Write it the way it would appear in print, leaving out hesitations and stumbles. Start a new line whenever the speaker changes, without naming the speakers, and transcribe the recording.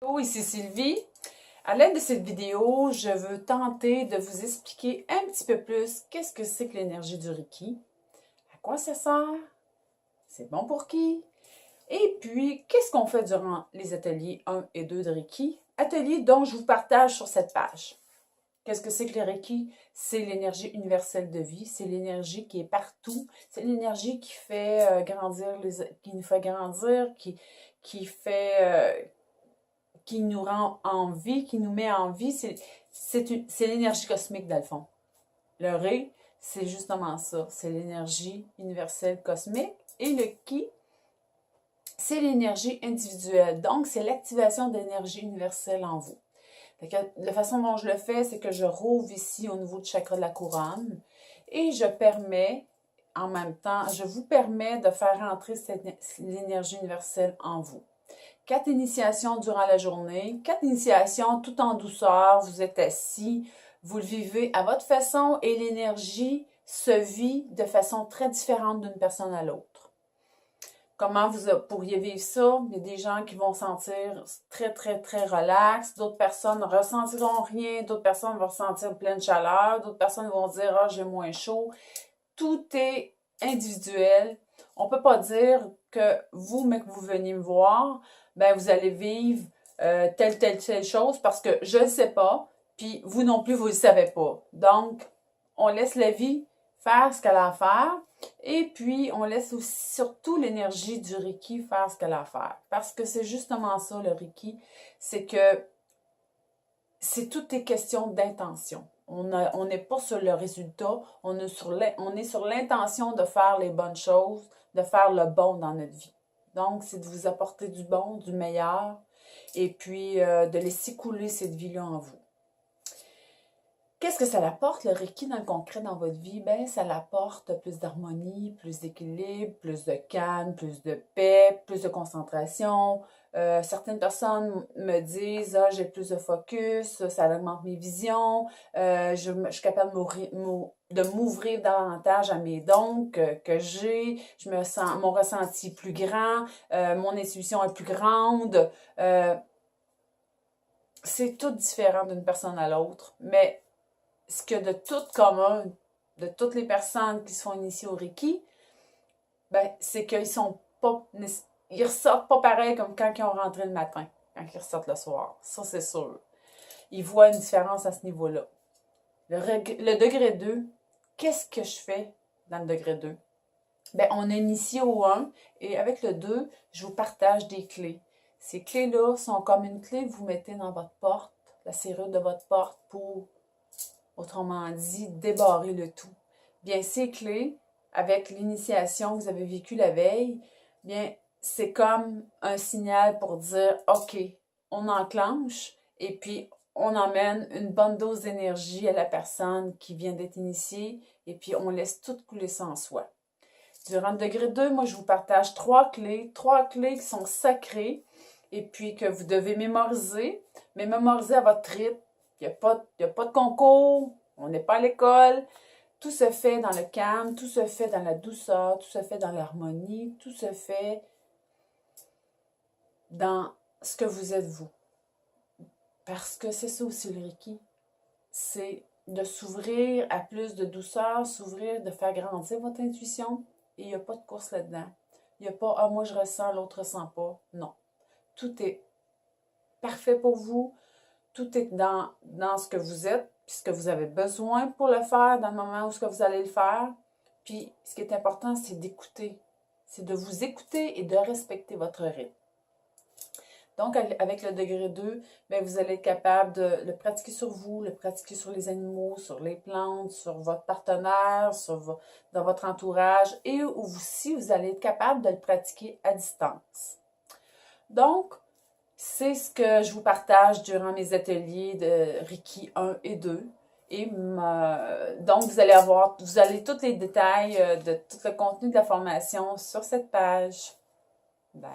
Bonjour, ici Sylvie. À l'aide de cette vidéo, je veux tenter de vous expliquer un petit peu plus qu'est-ce que c'est que l'énergie du Reiki, à quoi ça sert, c'est bon pour qui, et puis qu'est-ce qu'on fait durant les ateliers 1 et 2 de Reiki, ateliers dont je vous partage sur cette page. Qu'est-ce que c'est que le Reiki? C'est l'énergie universelle de vie, c'est l'énergie qui est partout, c'est l'énergie qui fait grandir, qui nous fait grandir, qui fait... qui nous rend en vie, qui nous met en vie, c'est l'énergie cosmique dans le fond. Le Ré, c'est justement ça, c'est l'énergie universelle cosmique. Et le Ki, c'est l'énergie individuelle. Donc, c'est l'activation de l'énergie universelle en vous. La façon dont je le fais, c'est que je rouvre ici au niveau du chakra de la couronne et je permets, en même temps, je vous permets de faire entrer l'énergie universelle en vous. 4 initiations durant la journée, 4 initiations tout en douceur, vous êtes assis, vous le vivez à votre façon et l'énergie se vit de façon très différente d'une personne à l'autre. Comment vous pourriez vivre ça? Il y a des gens qui vont sentir très, très, très relax, d'autres personnes ne ressentiront rien, d'autres personnes vont ressentir pleine chaleur, d'autres personnes vont dire « Ah, j'ai moins chaud ». Tout est individuel. On ne peut pas dire que vous, mais que vous veniez me voir, ben vous allez vivre telle chose parce que je ne le sais pas, puis vous non plus, vous ne le savez pas. Donc, on laisse la vie faire ce qu'elle a à faire et puis on laisse aussi surtout l'énergie du Reiki faire ce qu'elle a à faire. Parce que c'est justement ça, le Reiki, c'est que tout est question d'intention. On n'est pas sur le résultat, on est sur l'intention de faire les bonnes choses, de faire le bon dans notre vie. Donc, c'est de vous apporter du bon, du meilleur, et puis de laisser couler cette vie-là en vous. Qu'est-ce que ça apporte, le Reiki, dans le concret, dans votre vie? Bien, ça apporte plus d'harmonie, plus d'équilibre, plus de calme, plus de paix, plus de concentration. Certaines personnes me disent « Ah, j'ai plus de focus, ça augmente mes visions, je suis capable de m'ouvrir davantage à mes dons que j'ai, je me sens mon ressenti plus grand, mon intuition est plus grande. C'est tout différent d'une personne à l'autre, mais ce que de tout commun, de toutes les personnes qui se font initier au Reiki, ben, c'est qu'ils sont pas, ils ressortent pas pareil comme quand ils ont rentré le matin, quand ils ressortent le soir. Ça, c'est sûr. Ils voient une différence à ce niveau-là. Le degré 2, qu'est-ce que je fais dans le degré 2? Ben, on est initié au 1 et avec le 2, je vous partage des clés. Ces clés-là sont comme une clé que vous mettez dans votre porte, la serrure de votre porte pour, autrement dit, débarrer le tout. Bien, ces clés, avec l'initiation que vous avez vécue la veille, bien, c'est comme un signal pour dire « OK, on enclenche et puis on emmène une bonne dose d'énergie à la personne qui vient d'être initiée et puis on laisse tout couler sans soi. » Durant le degré 2, moi, je vous partage 3 clés qui sont sacrées et puis que vous devez mémoriser, mais mémoriser à votre rythme. Il n'y a pas de concours, on n'est pas à l'école. Tout se fait dans le calme, tout se fait dans la douceur, tout se fait dans l'harmonie, tout se fait dans ce que vous êtes vous. Parce que c'est ça aussi le Reiki. C'est de s'ouvrir à plus de douceur, s'ouvrir, de faire grandir votre intuition. Et il n'y a pas de course là-dedans. Il n'y a pas « Ah, moi je ressens, l'autre ne ressent pas ». Non. Tout est parfait pour vous. Tout est dans ce que vous êtes, puis ce que vous avez besoin pour le faire, dans le moment où ce que vous allez le faire. Puis, ce qui est important, c'est d'écouter. C'est de vous écouter et de respecter votre rythme. Donc, avec le degré 2, bien, vous allez être capable de le pratiquer sur vous, le pratiquer sur les animaux, sur les plantes, sur votre partenaire, dans votre entourage et aussi, vous allez être capable de le pratiquer à distance. Donc, c'est ce que je vous partage durant mes ateliers de Reiki 1 et 2. Et donc, vous allez tous les détails de tout le contenu de la formation sur cette page. Bye.